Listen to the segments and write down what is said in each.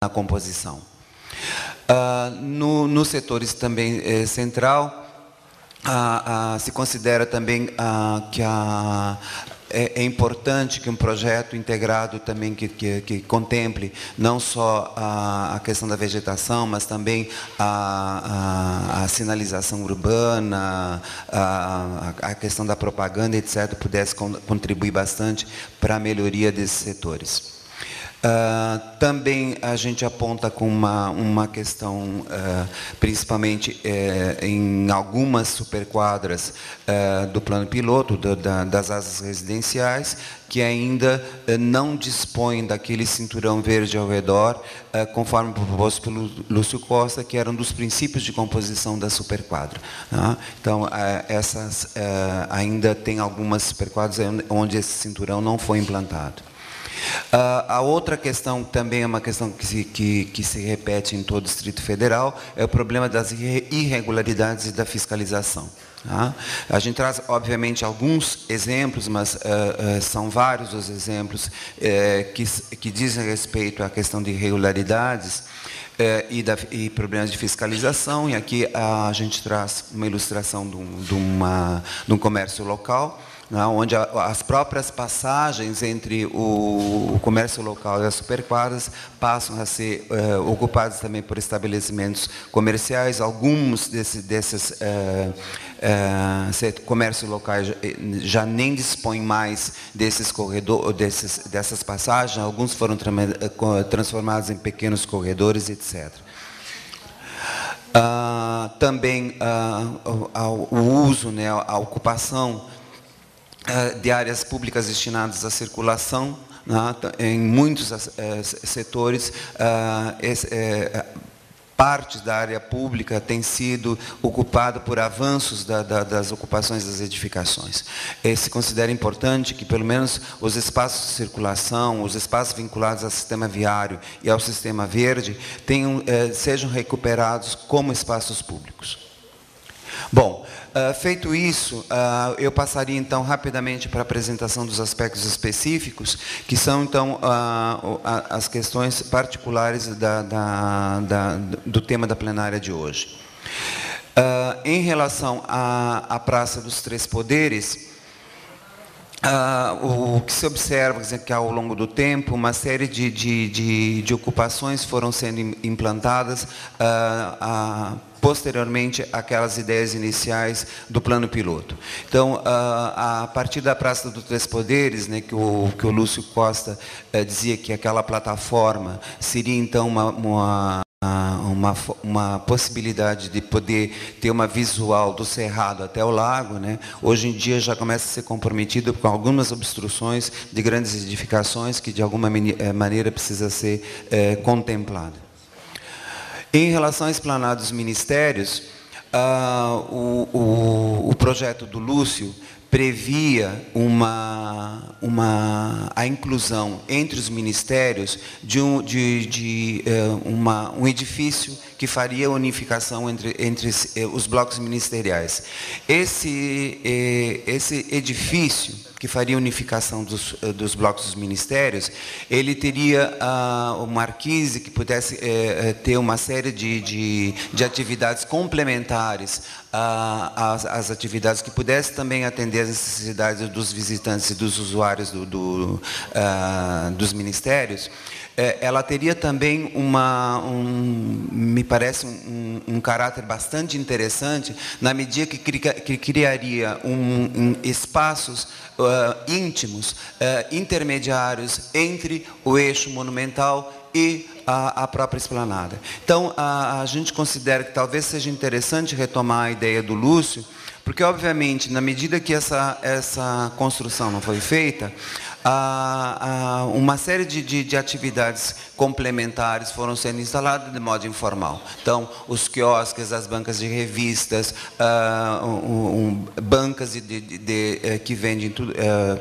na composição. Nos setores também central, se considera também que é importante que um projeto integrado também que contemple não só a questão da vegetação, mas também a sinalização urbana, a questão da propaganda, etc., pudesse contribuir bastante para a melhoria desses setores. Também a gente aponta com uma questão, principalmente em algumas superquadras do plano piloto, das áreas residenciais, que ainda não dispõem daquele cinturão verde ao redor, conforme proposto pelo Lúcio Costa, que era um dos princípios de composição da superquadra. Então, ainda tem algumas superquadras onde esse cinturão não foi implantado. A outra questão, também é uma questão que se repete em todo o Distrito Federal, é o problema das irregularidades e da fiscalização. A gente traz, obviamente, alguns exemplos, mas são vários os exemplos que dizem respeito à questão de irregularidades e problemas de fiscalização, e aqui a gente traz uma ilustração de um comércio local, onde as próprias passagens entre o comércio local e as superquadras passam a ser ocupadas também por estabelecimentos comerciais. Alguns desses comércios locais já nem dispõem mais desses corredores, dessas passagens. Alguns foram transformados em pequenos corredores, etc. Também o uso, a ocupação de áreas públicas destinadas à circulação, em muitos setores, parte da área pública tem sido ocupada por avanços das ocupações das edificações. Se considera importante que, pelo menos, os espaços de circulação, os espaços vinculados ao sistema viário e ao sistema verde, sejam recuperados como espaços públicos. Bom, feito isso, eu passaria então rapidamente para a apresentação dos aspectos específicos, que são então as questões particulares do tema da plenária de hoje. Em relação à Praça dos Três Poderes, o que se observa é que, ao longo do tempo, uma série de ocupações foram sendo implantadas posteriormente àquelas ideias iniciais do plano piloto. Então, a partir da Praça dos Três Poderes, que o Lúcio Costa dizia que aquela plataforma seria, então, uma possibilidade de poder ter uma visual do Cerrado até o lago, hoje em dia já começa a ser comprometido com algumas obstruções de grandes edificações que, de alguma maneira, precisa ser contemplada. Em relação à esplanada dos ministérios, o projeto do Lúcio previa a inclusão entre os ministérios de um edifício que faria a unificação entre os blocos ministeriais. Esse edifício que faria a unificação dos blocos dos ministérios, ele teria uma marquise que pudesse ter uma série de atividades complementares às atividades que pudesse também atender às necessidades dos visitantes e dos usuários dos ministérios. Ela teria também me parece um caráter bastante interessante, na medida que criaria espaços íntimos, intermediários entre o eixo monumental e a própria esplanada. Então, a gente considera que talvez seja interessante retomar a ideia do Lúcio, porque, obviamente, na medida que essa construção não foi feita, uma série de atividades complementares foram sendo instaladas de modo informal. Então, os quiosques, as bancas de revistas, bancas que vendem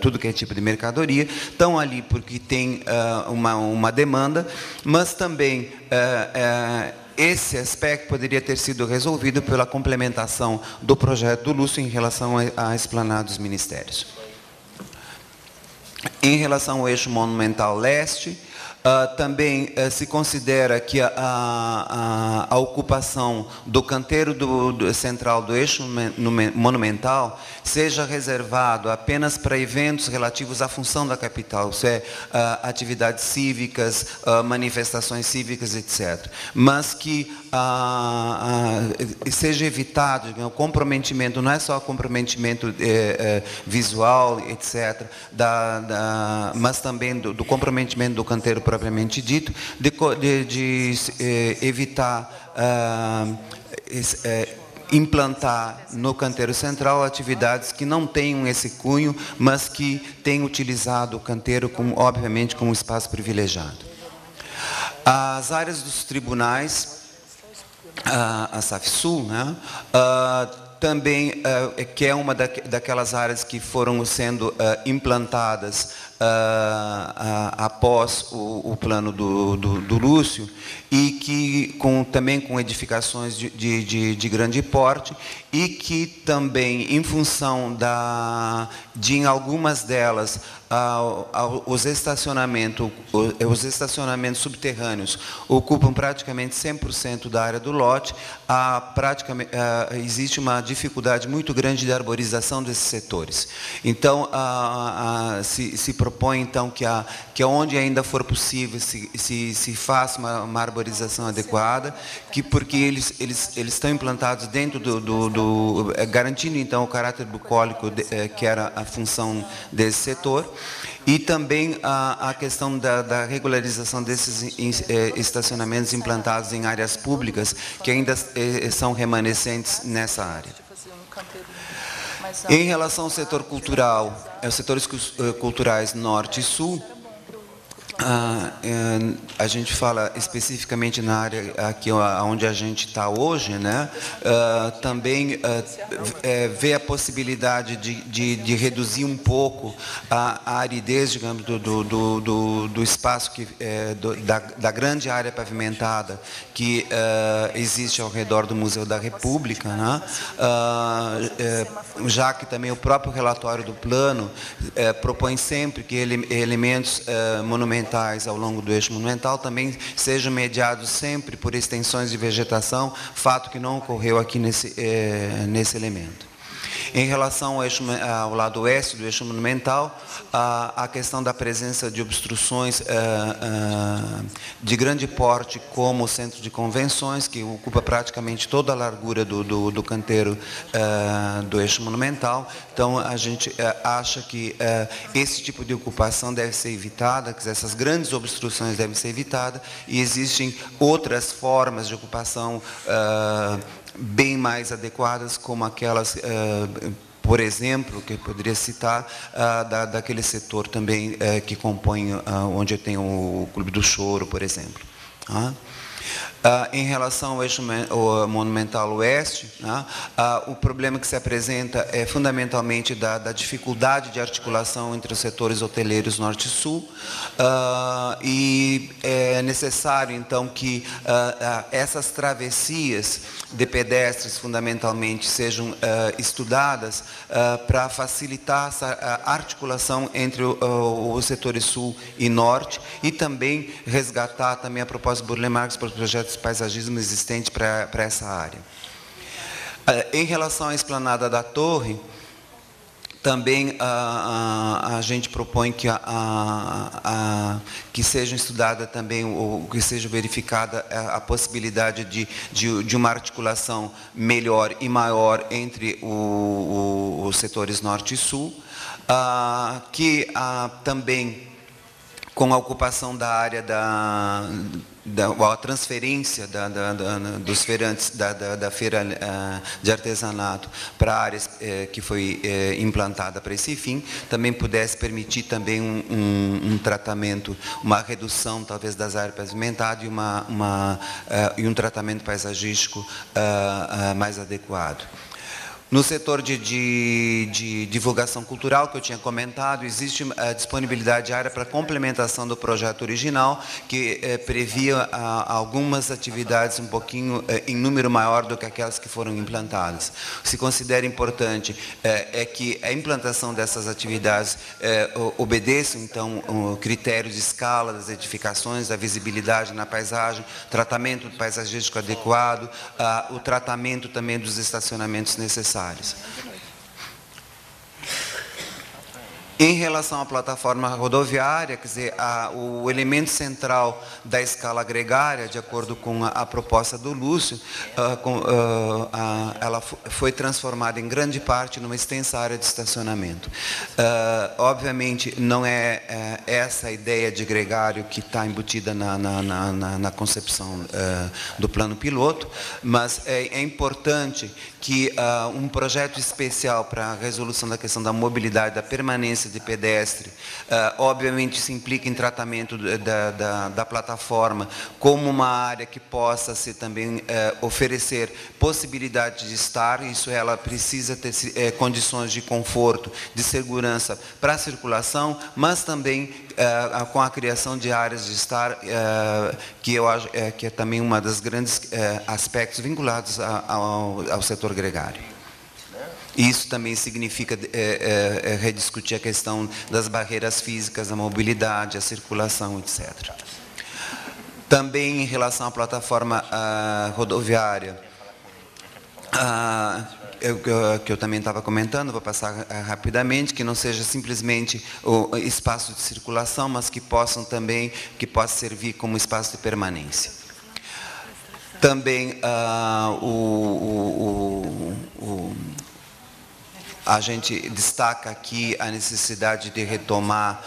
tudo que é tipo de mercadoria, estão ali porque tem uma demanda, mas também esse aspecto poderia ter sido resolvido pela complementação do projeto do Lúcio em relação à esplanada dos ministérios. Em relação ao eixo monumental leste, Também se considera que a ocupação do canteiro central do eixo monumental seja reservado apenas para eventos relativos à função da capital, isso é, atividades cívicas, manifestações cívicas, etc. Mas que seja evitado o comprometimento, não é só comprometimento visual, etc., mas também do comprometimento do canteiro propriamente dito, de evitar implantar no canteiro central atividades que não tenham esse cunho, mas que tenham utilizado o canteiro, obviamente, como espaço privilegiado. As áreas dos tribunais, a SAFSUL, né, também, que é uma daquelas áreas que foram sendo implantadas após o plano do Lúcio, e que também com edificações de grande porte, e que também, em função de em algumas delas, os estacionamentos subterrâneos ocupam praticamente 100% da área do lote, existe uma dificuldade muito grande de arborização desses setores. Então, se propõe, então, que onde ainda for possível se faça uma arborização adequada, porque eles estão implantados dentro garantindo, então, o caráter bucólico, que era a função desse setor, e também a questão da regularização desses estacionamentos implantados em áreas públicas, que ainda são remanescentes nessa área. Em relação ao setor cultural, os setores culturais norte e sul, a gente fala especificamente na área aqui onde a gente está hoje, né? Também vê a possibilidade de reduzir um pouco a aridez, digamos, do espaço da grande área pavimentada que existe ao redor do Museu da República, né? Já que também o próprio relatório do plano propõe sempre que elementos monumentais ao longo do eixo monumental também sejam mediados sempre por extensões de vegetação, fato que não ocorreu aqui nesse elemento. Em relação ao lado oeste do eixo monumental, a questão da presença de obstruções de grande porte, como o centro de convenções, que ocupa praticamente toda a largura do canteiro do eixo monumental. Então, a gente acha que esse tipo de ocupação deve ser evitada, que essas grandes obstruções devem ser evitadas, e existem outras formas de ocupação bem mais adequadas, como aquelas, por exemplo, que eu poderia citar, daquele setor também que compõe, onde tem o Clube do Choro, por exemplo. Em relação ao eixo monumental oeste, né, o problema que se apresenta é fundamentalmente da dificuldade de articulação entre os setores hoteleiros norte e sul, e é necessário, então, que essas travessias de pedestres, fundamentalmente, sejam estudadas para facilitar essa articulação entre os setores sul e norte, e também resgatar também a proposta de Burle Marx para os projetos de paisagismo existentes para essa área. Em relação à esplanada da torre, também a gente propõe que seja estudada também, ou que seja verificada a possibilidade de uma articulação melhor e maior entre os setores norte e sul, que também, com a ocupação da área a transferência dos feirantes da feira de artesanato para áreas que foi implantada para esse fim, também pudesse permitir também um tratamento, uma redução talvez das áreas pavimentadas e um tratamento paisagístico mais adequado. No setor de divulgação cultural, que eu tinha comentado, existe a disponibilidade de área para complementação do projeto original, que previa algumas atividades um pouquinho em número maior do que aquelas que foram implantadas. O que se considera importante é que a implantação dessas atividades obedeça, então, o critério de escala das edificações, da visibilidade na paisagem, tratamento paisagístico adequado, o tratamento também dos estacionamentos necessários. Em relação à plataforma rodoviária, quer dizer, o elemento central da escala gregária, de acordo com a proposta do Lúcio, ela foi transformada em grande parte numa extensa área de estacionamento. Obviamente, não é essa a ideia de gregário que está embutida na concepção do plano piloto, mas é importante que um projeto especial para a resolução da questão da mobilidade, da permanência de pedestre, obviamente se implica em tratamento da plataforma como uma área que possa ser também oferecer possibilidade de estar, isso ela precisa ter condições de conforto, de segurança para a circulação, mas também com a criação de áreas de estar, que eu acho que é também uma das grandes aspectos vinculados ao setor gregário. Isso também significa rediscutir a questão das barreiras físicas, a mobilidade, a circulação, etc. Também em relação à plataforma rodoviária, que eu também estava comentando, vou passar rapidamente, que não seja simplesmente o espaço de circulação, mas que possa servir como espaço de permanência. Também a gente destaca aqui a necessidade de retomar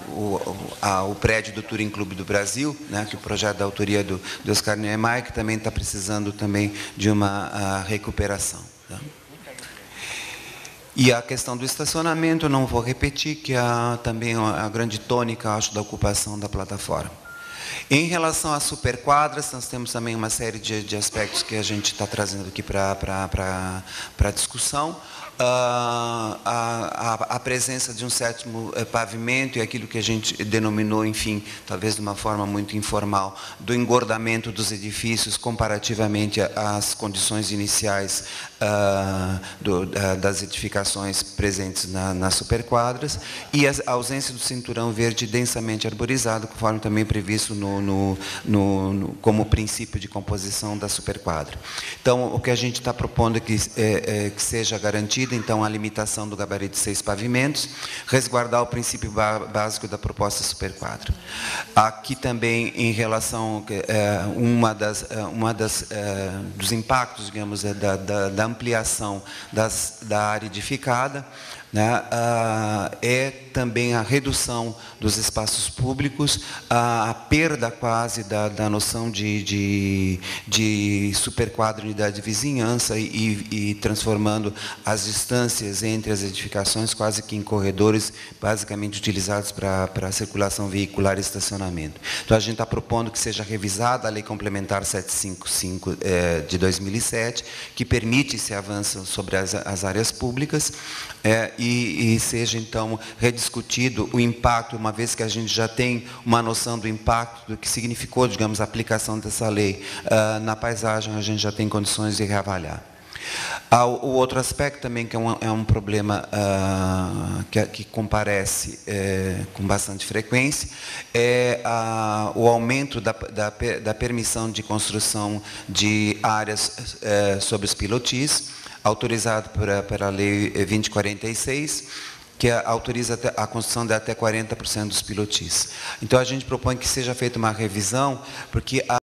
o prédio do Touring Clube do Brasil, né, que é o projeto da autoria do Oscar Niemeyer, que também está precisando também de uma recuperação. Tá? E a questão do estacionamento, não vou repetir, que também a grande tônica, acho, da ocupação da plataforma. Em relação às superquadras, nós temos também uma série de aspectos que a gente está trazendo aqui para a discussão. A presença de um sétimo pavimento e aquilo que a gente denominou, enfim, talvez de uma forma muito informal, do engordamento dos edifícios comparativamente às condições iniciais das edificações presentes nas superquadras, e a ausência do cinturão verde densamente arborizado, conforme também previsto como princípio de composição da superquadra. Então, o que a gente está propondo é que seja garantido, então, a limitação do gabarito de 6 pavimentos, resguardar o princípio básico da proposta superquadra. Aqui também, em relação dos impactos, digamos, da ampliação da área edificada, né, é também a redução dos espaços públicos, a perda quase da noção de superquadra, unidade de vizinhança, e transformando as distâncias entre as edificações quase que em corredores, basicamente utilizados para circulação veicular e estacionamento. Então, a gente está propondo que seja revisada a Lei Complementar 755 de 2007, que permite esse avanço sobre as áreas públicas, e seja, então, rediscutido o impacto, uma vez que a gente já tem uma noção do impacto, do que significou, digamos, a aplicação dessa lei na paisagem, a gente já tem condições de reavaliar. O outro aspecto também, que é um problema que comparece com bastante frequência, é o aumento da permissão de construção de áreas sobre os pilotis, autorizado pela Lei 2046, que autoriza a construção de até 40% dos pilotis. Então, a gente propõe que seja feita uma revisão, porque